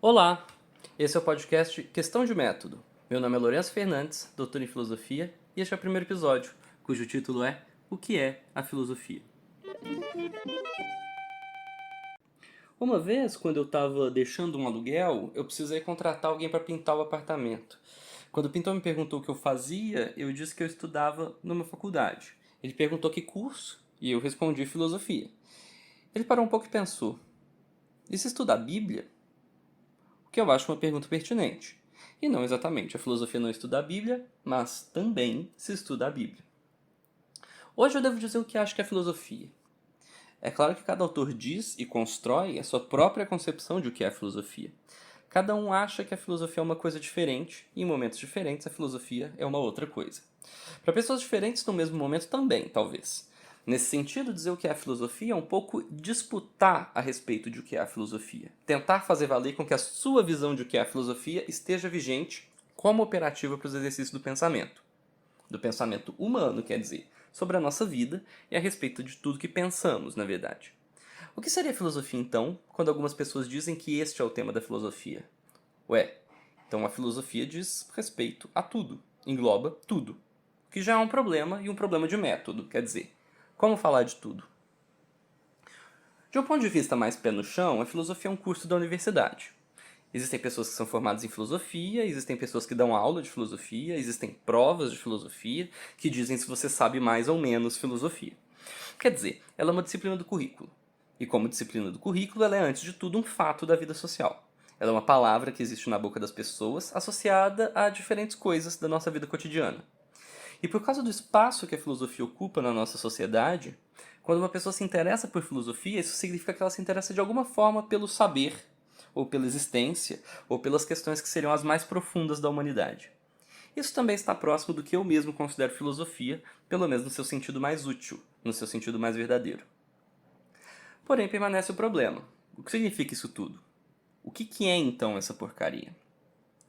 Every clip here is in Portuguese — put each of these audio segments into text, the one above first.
Olá, esse é o podcast Questão de Método. Meu nome é Lourenço Fernandes, doutor em filosofia, e este é o primeiro episódio, cujo título é O que é a filosofia? Uma vez, quando eu estava deixando um aluguel, eu precisei contratar alguém para pintar o apartamento. Quando o pintor me perguntou o que eu fazia, eu disse que eu estudava numa faculdade. Ele perguntou que curso, e eu respondi filosofia. Ele parou um pouco e pensou: e se estudar a Bíblia? O que eu acho uma pergunta pertinente. E não exatamente, a filosofia não estuda a Bíblia, mas também se estuda a Bíblia. Hoje eu devo dizer o que acho que é filosofia. É claro que cada autor diz e constrói a sua própria concepção de o que é a filosofia. Cada um acha que a filosofia é uma coisa diferente, e em momentos diferentes a filosofia é uma outra coisa. Para pessoas diferentes no mesmo momento também, talvez. Nesse sentido, dizer o que é a filosofia é um pouco disputar a respeito de o que é a filosofia. Tentar fazer valer com que a sua visão de o que é a filosofia esteja vigente como operativa para os exercícios do pensamento. Do pensamento humano, quer dizer, sobre a nossa vida e a respeito de tudo que pensamos, na verdade. O que seria filosofia, então, quando algumas pessoas dizem que este é o tema da filosofia? Ué, então a filosofia diz respeito a tudo, engloba tudo. O que já é um problema e um problema de método, quer dizer, como falar de tudo? De um ponto de vista mais pé no chão, a filosofia é um curso da universidade. Existem pessoas que são formadas em filosofia, existem pessoas que dão aula de filosofia, existem provas de filosofia que dizem se você sabe mais ou menos filosofia. Quer dizer, ela é uma disciplina do currículo. E como disciplina do currículo, ela é antes de tudo um fato da vida social. Ela é uma palavra que existe na boca das pessoas associada a diferentes coisas da nossa vida cotidiana. E por causa do espaço que a filosofia ocupa na nossa sociedade, quando uma pessoa se interessa por filosofia, isso significa que ela se interessa de alguma forma pelo saber, ou pela existência, ou pelas questões que seriam as mais profundas da humanidade. Isso também está próximo do que eu mesmo considero filosofia, pelo menos no seu sentido mais útil, no seu sentido mais verdadeiro. Porém, permanece o problema. O que significa isso tudo? O que é então essa porcaria?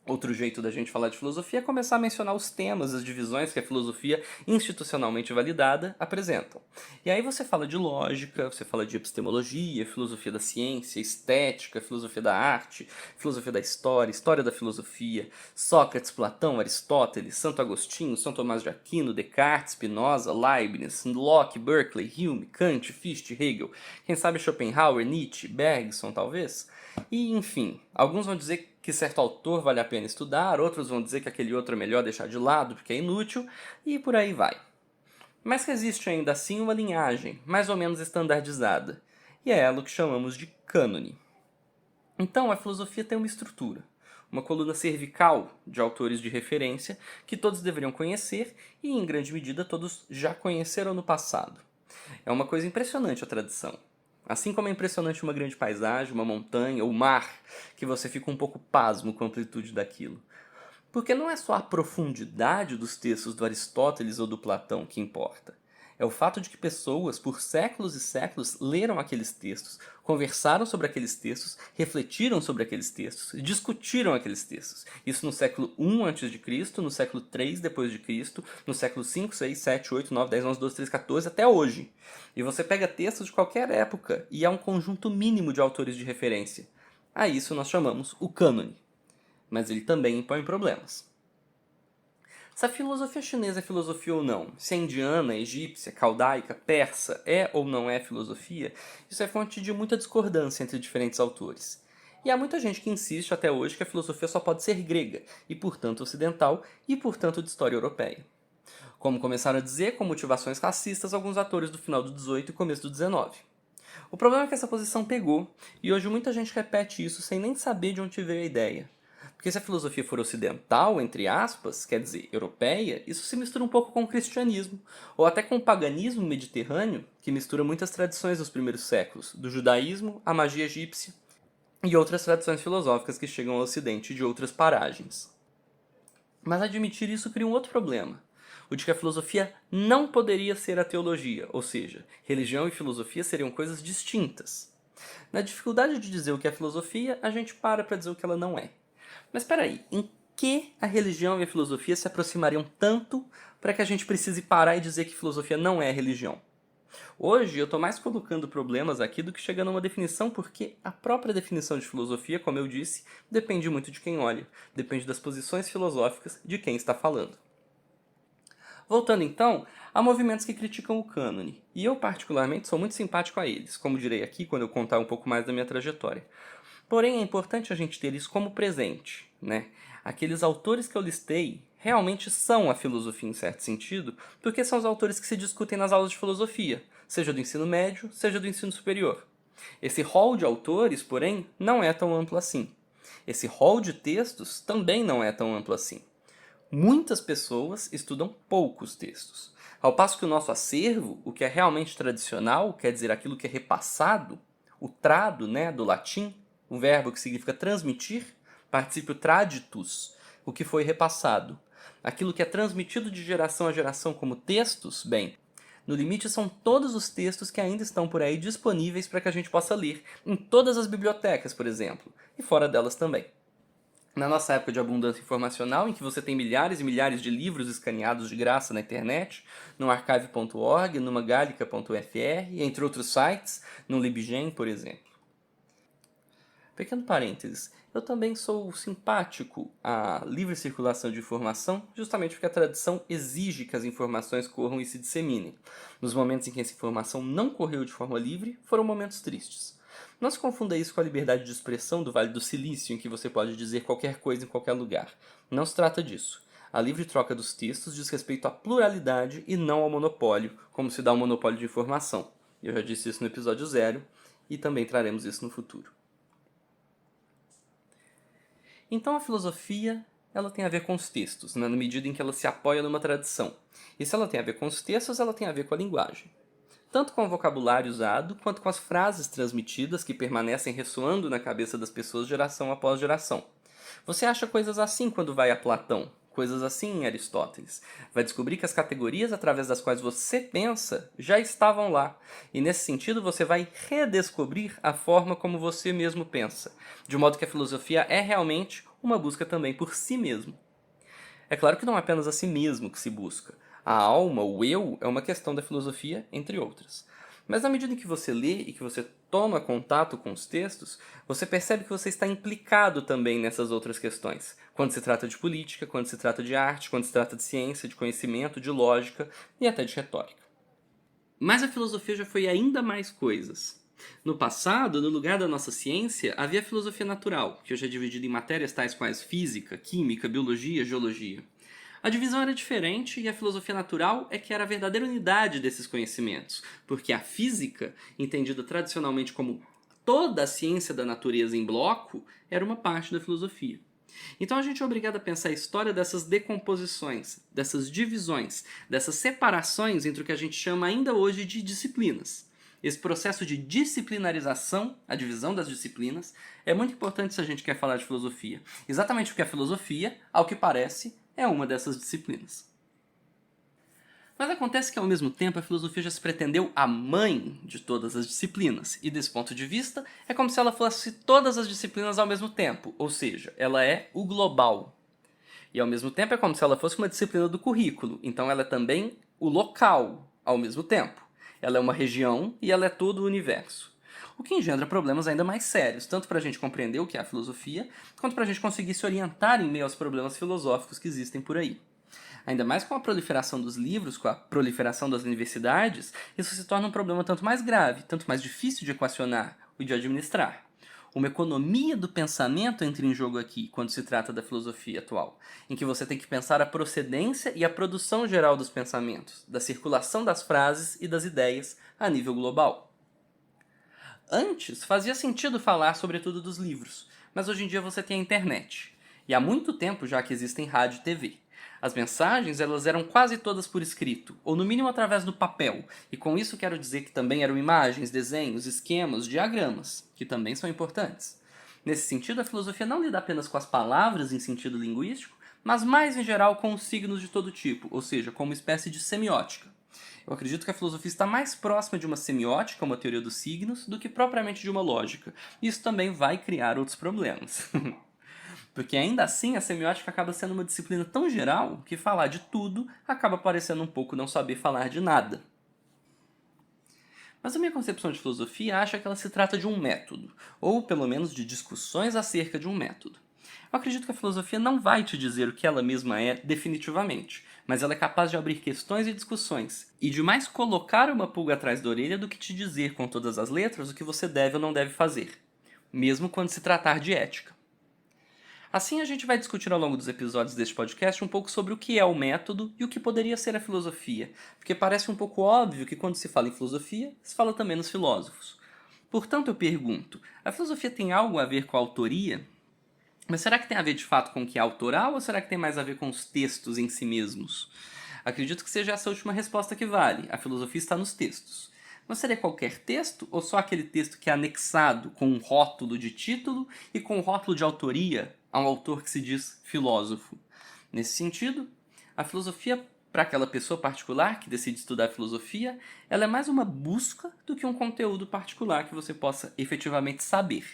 Outro jeito da gente falar de filosofia é começar a mencionar os temas, as divisões que a filosofia institucionalmente validada apresentam. E aí você fala de lógica, você fala de epistemologia, filosofia da ciência, estética, filosofia da arte, filosofia da história, história da filosofia, Sócrates, Platão, Aristóteles, Santo Agostinho, São Tomás de Aquino, Descartes, Spinoza, Leibniz, Locke, Berkeley, Hume, Kant, Fichte, Hegel, quem sabe Schopenhauer, Nietzsche, Bergson, talvez? E, enfim, alguns vão dizer que certo autor vale a pena estudar, outros vão dizer que aquele outro é melhor deixar de lado porque é inútil, e por aí vai. Mas que existe ainda assim uma linhagem, mais ou menos estandardizada, e é ela o que chamamos de cânone. Então, a filosofia tem uma estrutura, uma coluna cervical de autores de referência que todos deveriam conhecer e, em grande medida, todos já conheceram no passado. É uma coisa impressionante a tradição. Assim como é impressionante uma grande paisagem, uma montanha ou mar, que você fica um pouco pasmo com a amplitude daquilo. Porque não é só a profundidade dos textos do Aristóteles ou do Platão que importa. É o fato de que pessoas, por séculos e séculos, leram aqueles textos, conversaram sobre aqueles textos, refletiram sobre aqueles textos, discutiram aqueles textos. Isso no século I a.C., no século III depois de Cristo, no século V, VI, VII, VIII, IX, X, XI, XII, XIII, XIV, até hoje. E você pega textos de qualquer época e há um conjunto mínimo de autores de referência. A isso nós chamamos o cânone. Mas ele também impõe problemas. Se a filosofia chinesa é filosofia ou não, se a indiana, egípcia, caldaica, persa é ou não é filosofia, isso é fonte de muita discordância entre diferentes autores. E há muita gente que insiste até hoje que a filosofia só pode ser grega, e portanto ocidental, e portanto de história europeia. Como começaram a dizer, com motivações racistas, alguns atores do final do XVIII e começo do XIX. O problema é que essa posição pegou, e hoje muita gente repete isso sem nem saber de onde veio a ideia. Porque se a filosofia for ocidental, entre aspas, quer dizer, europeia, isso se mistura um pouco com o cristianismo, ou até com o paganismo mediterrâneo, que mistura muitas tradições dos primeiros séculos, do judaísmo à magia egípcia, e outras tradições filosóficas que chegam ao ocidente de outras paragens. Mas admitir isso cria um outro problema, o de que a filosofia não poderia ser a teologia, ou seja, religião e filosofia seriam coisas distintas. Na dificuldade de dizer o que é filosofia, a gente para dizer o que ela não é. Mas espera aí, em que a religião e a filosofia se aproximariam tanto para que a gente precise parar e dizer que filosofia não é religião? Hoje eu estou mais colocando problemas aqui do que chegando a uma definição, porque a própria definição de filosofia, como eu disse, depende muito de quem olha, depende das posições filosóficas de quem está falando. Voltando então, há movimentos que criticam o cânone, e eu particularmente sou muito simpático a eles, como direi aqui quando eu contar um pouco mais da minha trajetória. Porém, é importante a gente ter isso como presente, né? Aqueles autores que eu listei realmente são a filosofia em certo sentido, porque são os autores que se discutem nas aulas de filosofia, seja do ensino médio, seja do ensino superior. Esse rol de autores, porém, não é tão amplo assim. Esse rol de textos também não é tão amplo assim. Muitas pessoas estudam poucos textos. Ao passo que o nosso acervo, o que é realmente tradicional, quer dizer aquilo que é repassado, o trado, né, do latim, um verbo que significa transmitir, particípio traditus, o que foi repassado. Aquilo que é transmitido de geração a geração como textos, bem, no limite são todos os textos que ainda estão por aí disponíveis para que a gente possa ler, em todas as bibliotecas, por exemplo, e fora delas também. Na nossa época de abundância informacional, em que você tem milhares e milhares de livros escaneados de graça na internet, no archive.org, numa gallica.fr, entre outros sites, no LibGen, por exemplo. Pequeno parênteses, eu também sou simpático à livre circulação de informação, justamente porque a tradição exige que as informações corram e se disseminem. Nos momentos em que essa informação não correu de forma livre, foram momentos tristes. Não se confunda isso com a liberdade de expressão do Vale do Silício, em que você pode dizer qualquer coisa em qualquer lugar. Não se trata disso. A livre troca dos textos diz respeito à pluralidade e não ao monopólio, como se dá um monopólio de informação. Eu já disse isso no episódio 0 e também traremos isso no futuro. Então a filosofia, ela tem a ver com os textos, né, na medida em que ela se apoia numa tradição. E se ela tem a ver com os textos, ela tem a ver com a linguagem. Tanto com o vocabulário usado, quanto com as frases transmitidas que permanecem ressoando na cabeça das pessoas geração após geração. Você acha coisas assim quando vai a Platão, coisas assim em Aristóteles. Vai descobrir que as categorias através das quais você pensa já estavam lá. E nesse sentido você vai redescobrir a forma como você mesmo pensa. De modo que a filosofia é realmente uma busca também por si mesmo. É claro que não é apenas a si mesmo que se busca. A alma, o eu, é uma questão da filosofia, entre outras. Mas na medida em que você lê e que você toma contato com os textos, você percebe que você está implicado também nessas outras questões. Quando se trata de política, quando se trata de arte, quando se trata de ciência, de conhecimento, de lógica e até de retórica. Mas a filosofia já foi ainda mais coisas. No passado, no lugar da nossa ciência, havia a filosofia natural, que hoje é dividida em matérias tais quais física, química, biologia, geologia. A divisão era diferente e a filosofia natural é que era a verdadeira unidade desses conhecimentos, porque a física, entendida tradicionalmente como toda a ciência da natureza em bloco, era uma parte da filosofia. Então a gente é obrigado a pensar a história dessas decomposições, dessas divisões, dessas separações entre o que a gente chama ainda hoje de disciplinas. Esse processo de disciplinarização, a divisão das disciplinas, é muito importante se a gente quer falar de filosofia. Exatamente porque a filosofia, ao que parece, é uma dessas disciplinas. Mas acontece que, ao mesmo tempo, a filosofia já se pretendeu a mãe de todas as disciplinas, e desse ponto de vista, é como se ela fosse todas as disciplinas ao mesmo tempo, ou seja, ela é o global. E, ao mesmo tempo, é como se ela fosse uma disciplina do currículo, então ela é também o local, ao mesmo tempo. Ela é uma região e ela é todo o universo. O que engendra problemas ainda mais sérios, tanto para a gente compreender o que é a filosofia, quanto para a gente conseguir se orientar em meio aos problemas filosóficos que existem por aí. Ainda mais com a proliferação dos livros, com a proliferação das universidades, isso se torna um problema tanto mais grave, tanto mais difícil de equacionar e de administrar. Uma economia do pensamento entra em jogo aqui, quando se trata da filosofia atual, em que você tem que pensar a procedência e a produção geral dos pensamentos, da circulação das frases e das ideias a nível global. Antes, fazia sentido falar sobretudo dos livros, mas hoje em dia você tem a internet. E há muito tempo já que existem rádio e TV. As mensagens elas eram quase todas por escrito, ou no mínimo através do papel, e com isso quero dizer que também eram imagens, desenhos, esquemas, diagramas, que também são importantes. Nesse sentido, a filosofia não lida apenas com as palavras em sentido linguístico, mas mais em geral com os signos de todo tipo, ou seja, com uma espécie de semiótica. Eu acredito que a filosofia está mais próxima de uma semiótica, uma teoria dos signos, do que propriamente de uma lógica. Isso também vai criar outros problemas. Porque ainda assim a semiótica acaba sendo uma disciplina tão geral que falar de tudo acaba parecendo um pouco não saber falar de nada. Mas a minha concepção de filosofia acha que ela se trata de um método, ou pelo menos de discussões acerca de um método. Eu acredito que a filosofia não vai te dizer o que ela mesma é definitivamente, mas ela é capaz de abrir questões e discussões, e de mais colocar uma pulga atrás da orelha do que te dizer com todas as letras o que você deve ou não deve fazer, mesmo quando se tratar de ética. Assim, a gente vai discutir ao longo dos episódios deste podcast um pouco sobre o que é o método e o que poderia ser a filosofia, porque parece um pouco óbvio que quando se fala em filosofia, se fala também nos filósofos. Portanto, eu pergunto, a filosofia tem algo a ver com a autoria? Mas será que tem a ver de fato com o que é autoral ou será que tem mais a ver com os textos em si mesmos? Acredito que seja essa última resposta que vale. A filosofia está nos textos. Mas seria qualquer texto ou só aquele texto que é anexado com um rótulo de título e com um rótulo de autoria a um autor que se diz filósofo? Nesse sentido, a filosofia, para aquela pessoa particular que decide estudar filosofia, ela é mais uma busca do que um conteúdo particular que você possa efetivamente saber.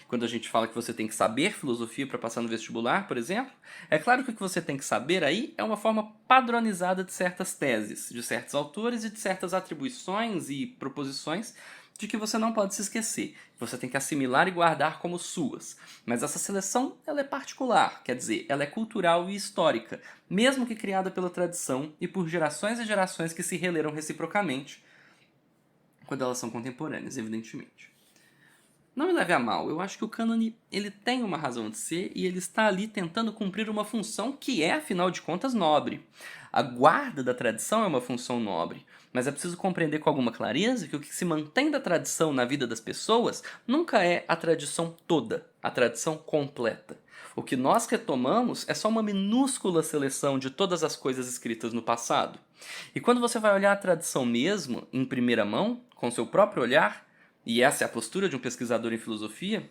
Quando a gente fala que você tem que saber filosofia para passar no vestibular, por exemplo, é claro que o que você tem que saber aí é uma forma padronizada de certas teses, de certos autores e de certas atribuições e proposições de que você não pode se esquecer. Você tem que assimilar e guardar como suas. Mas essa seleção, ela é particular, quer dizer, ela é cultural e histórica, mesmo que criada pela tradição e por gerações e gerações que se releram reciprocamente, quando elas são contemporâneas, evidentemente. Não me leve a mal, eu acho que o cânone ele tem uma razão de ser e ele está ali tentando cumprir uma função que é, afinal de contas, nobre. A guarda da tradição é uma função nobre, mas é preciso compreender com alguma clareza que o que se mantém da tradição na vida das pessoas nunca é a tradição toda, a tradição completa. O que nós retomamos é só uma minúscula seleção de todas as coisas escritas no passado. E quando você vai olhar a tradição mesmo, em primeira mão, com seu próprio olhar, e essa é a postura de um pesquisador em filosofia,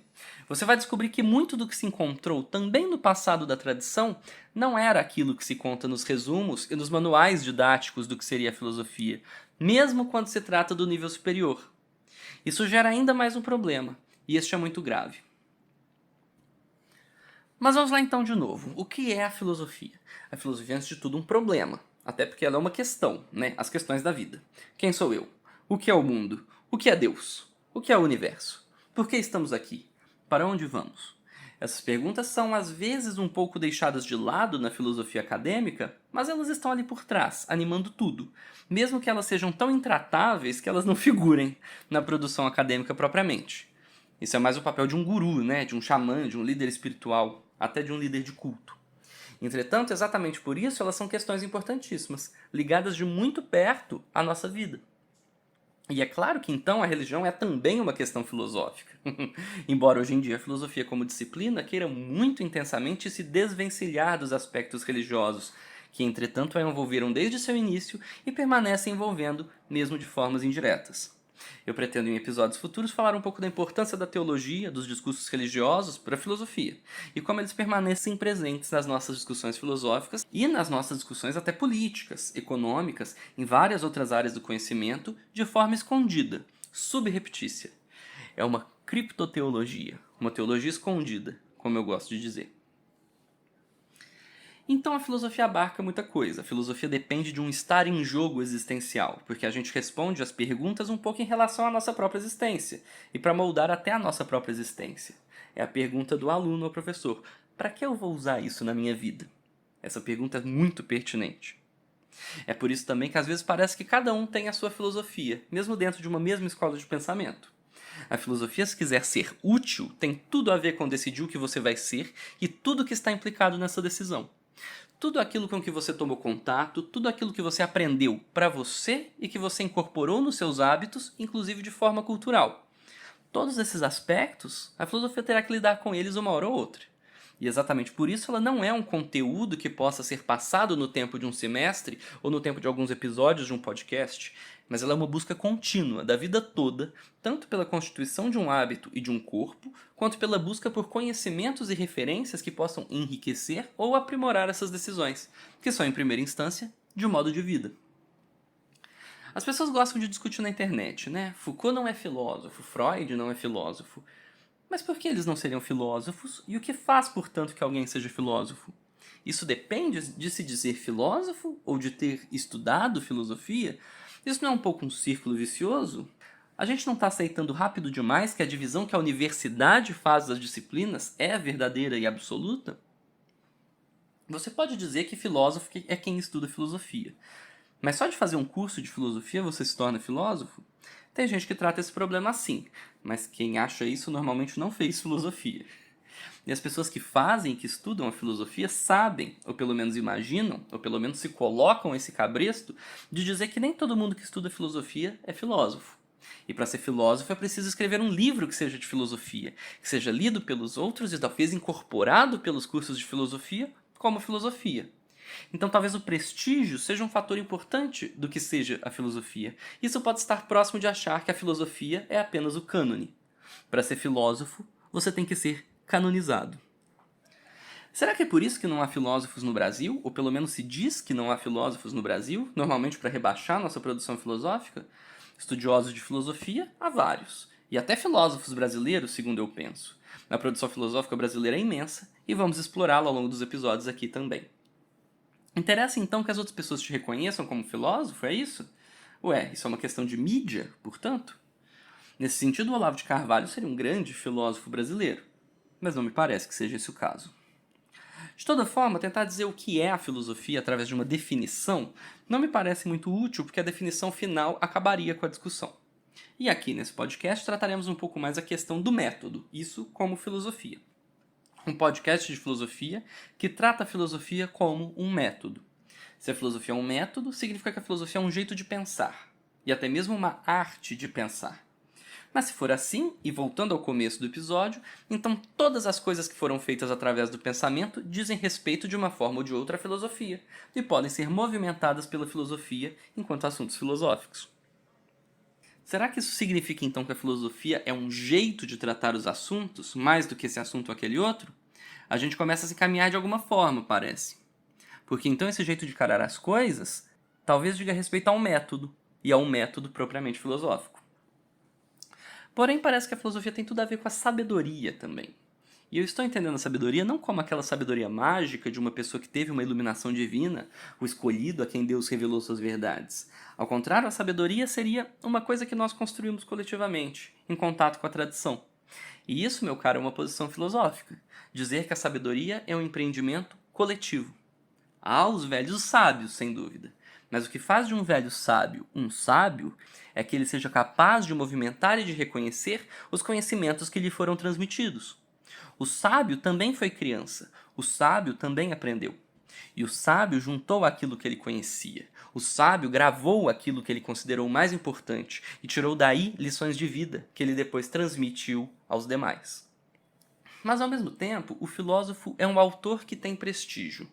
você vai descobrir que muito do que se encontrou também no passado da tradição não era aquilo que se conta nos resumos e nos manuais didáticos do que seria a filosofia, mesmo quando se trata do nível superior. Isso gera ainda mais um problema, e este é muito grave. Mas vamos lá então de novo. O que é a filosofia? A filosofia é, antes de tudo, um problema, até porque ela é uma questão, né? As questões da vida. Quem sou eu? O que é o mundo? O que é Deus? O que é o universo? Por que estamos aqui? Para onde vamos? Essas perguntas são às vezes um pouco deixadas de lado na filosofia acadêmica, mas elas estão ali por trás, animando tudo, mesmo que elas sejam tão intratáveis que elas não figurem na produção acadêmica propriamente. Isso é mais o papel de um guru, né? De um xamã, de um líder espiritual, até de um líder de culto. Entretanto, exatamente por isso, elas são questões importantíssimas, ligadas de muito perto à nossa vida. E é claro que então a religião é também uma questão filosófica. Embora hoje em dia a filosofia como disciplina queira muito intensamente se desvencilhar dos aspectos religiosos, que entretanto a envolveram desde seu início e permanecem envolvendo, mesmo de formas indiretas. Eu pretendo em episódios futuros falar um pouco da importância da teologia, dos discursos religiosos para a filosofia, e como eles permanecem presentes nas nossas discussões filosóficas e nas nossas discussões até políticas, econômicas, em várias outras áreas do conhecimento, de forma escondida, subreptícia. É uma criptoteologia, uma teologia escondida, como eu gosto de dizer. Então a filosofia abarca muita coisa. A filosofia depende de um estar em jogo existencial, porque a gente responde as perguntas um pouco em relação à nossa própria existência, e para moldar até a nossa própria existência. É a pergunta do aluno ao professor: para que eu vou usar isso na minha vida? Essa pergunta é muito pertinente. É por isso também que às vezes parece que cada um tem a sua filosofia, mesmo dentro de uma mesma escola de pensamento. A filosofia, se quiser ser útil, tem tudo a ver com decidir o que você vai ser e tudo que está implicado nessa decisão. Tudo aquilo com que você tomou contato, tudo aquilo que você aprendeu para você e que você incorporou nos seus hábitos, inclusive de forma cultural. Todos esses aspectos, a filosofia terá que lidar com eles uma hora ou outra. E exatamente por isso ela não é um conteúdo que possa ser passado no tempo de um semestre ou no tempo de alguns episódios de um podcast, mas ela é uma busca contínua da vida toda, tanto pela constituição de um hábito e de um corpo, quanto pela busca por conhecimentos e referências que possam enriquecer ou aprimorar essas decisões, que são, em primeira instância, de um modo de vida. As pessoas gostam de discutir na internet, né? Foucault não é filósofo, Freud não é filósofo. Mas por que eles não seriam filósofos? E o que faz, portanto, que alguém seja filósofo? Isso depende de se dizer filósofo ou de ter estudado filosofia? Isso não é um pouco um círculo vicioso? A gente não está aceitando rápido demais que a divisão que a universidade faz das disciplinas é verdadeira e absoluta? Você pode dizer que filósofo é quem estuda filosofia. Mas só de fazer um curso de filosofia você se torna filósofo? Tem gente que trata esse problema assim, mas quem acha isso normalmente não fez filosofia. E as pessoas que fazem, que estudam a filosofia, sabem, ou pelo menos imaginam, ou pelo menos se colocam esse cabresto, de dizer que nem todo mundo que estuda filosofia é filósofo. E para ser filósofo é preciso escrever um livro que seja de filosofia, que seja lido pelos outros e talvez incorporado pelos cursos de filosofia como filosofia. Então talvez o prestígio seja um fator importante do que seja a filosofia. Isso pode estar próximo de achar que a filosofia é apenas o cânone. Para ser filósofo, você tem que ser canonizado. Será que é por isso que não há filósofos no Brasil? Ou pelo menos se diz que não há filósofos no Brasil, normalmente para rebaixar nossa produção filosófica? Estudiosos de filosofia, há vários. E até filósofos brasileiros, segundo eu penso. A produção filosófica brasileira é imensa e vamos explorá-la ao longo dos episódios aqui também. Interessa então que as outras pessoas te reconheçam como filósofo, é isso? Ué, isso é uma questão de mídia, portanto? Nesse sentido, o Olavo de Carvalho seria um grande filósofo brasileiro, mas não me parece que seja esse o caso. De toda forma, tentar dizer o que é a filosofia através de uma definição não me parece muito útil, porque a definição final acabaria com a discussão. E aqui nesse podcast trataremos um pouco mais a questão do método, isso como filosofia. Um podcast de filosofia que trata a filosofia como um método. Se a filosofia é um método, significa que a filosofia é um jeito de pensar, e até mesmo uma arte de pensar. Mas se for assim, e voltando ao começo do episódio, então todas as coisas que foram feitas através do pensamento dizem respeito de uma forma ou de outra à filosofia, e podem ser movimentadas pela filosofia enquanto assuntos filosóficos. Será que isso significa então que a filosofia é um jeito de tratar os assuntos, mais do que esse assunto ou aquele outro? A gente começa a se caminhar de alguma forma, parece. Porque então esse jeito de encarar as coisas talvez diga respeito a um método, e a um método propriamente filosófico. Porém, parece que a filosofia tem tudo a ver com a sabedoria também. E eu estou entendendo a sabedoria não como aquela sabedoria mágica de uma pessoa que teve uma iluminação divina, o escolhido a quem Deus revelou suas verdades. Ao contrário, a sabedoria seria uma coisa que nós construímos coletivamente, em contato com a tradição. E isso, meu caro, é uma posição filosófica. Dizer que a sabedoria é um empreendimento coletivo. Há os velhos sábios, sem dúvida. Mas o que faz de um velho sábio um sábio é que ele seja capaz de movimentar e de reconhecer os conhecimentos que lhe foram transmitidos. O sábio também foi criança. O sábio também aprendeu. E o sábio juntou aquilo que ele conhecia. O sábio gravou aquilo que ele considerou mais importante e tirou daí lições de vida que ele depois transmitiu aos demais. Mas, ao mesmo tempo, o filósofo é um autor que tem prestígio.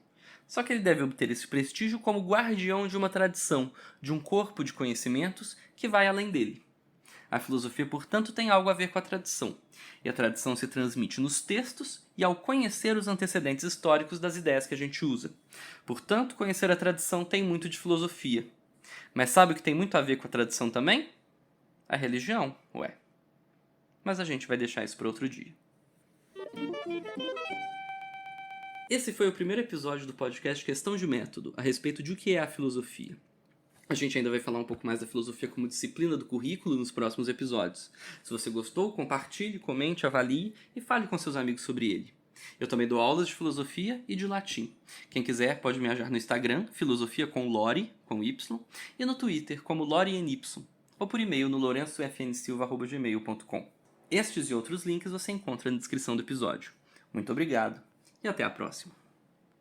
Só que ele deve obter esse prestígio como guardião de uma tradição, de um corpo de conhecimentos que vai além dele. A filosofia, portanto, tem algo a ver com a tradição. E a tradição se transmite nos textos e ao conhecer os antecedentes históricos das ideias que a gente usa. Portanto, conhecer a tradição tem muito de filosofia. Mas sabe o que tem muito a ver com a tradição também? A religião, ué. Mas a gente vai deixar isso para outro dia. Esse foi o primeiro episódio do podcast Questão de Método, a respeito de o que é a filosofia. A gente ainda vai falar um pouco mais da filosofia como disciplina do currículo nos próximos episódios. Se você gostou, compartilhe, comente, avalie e fale com seus amigos sobre ele. Eu também dou aulas de filosofia e de latim. Quem quiser pode me achar no Instagram, filosofia com Lori, com Y, e no Twitter como LoriNY, ou por e-mail no lorenzofnsilva@gmail.com. Estes e outros links você encontra na descrição do episódio. Muito obrigado e até a próxima.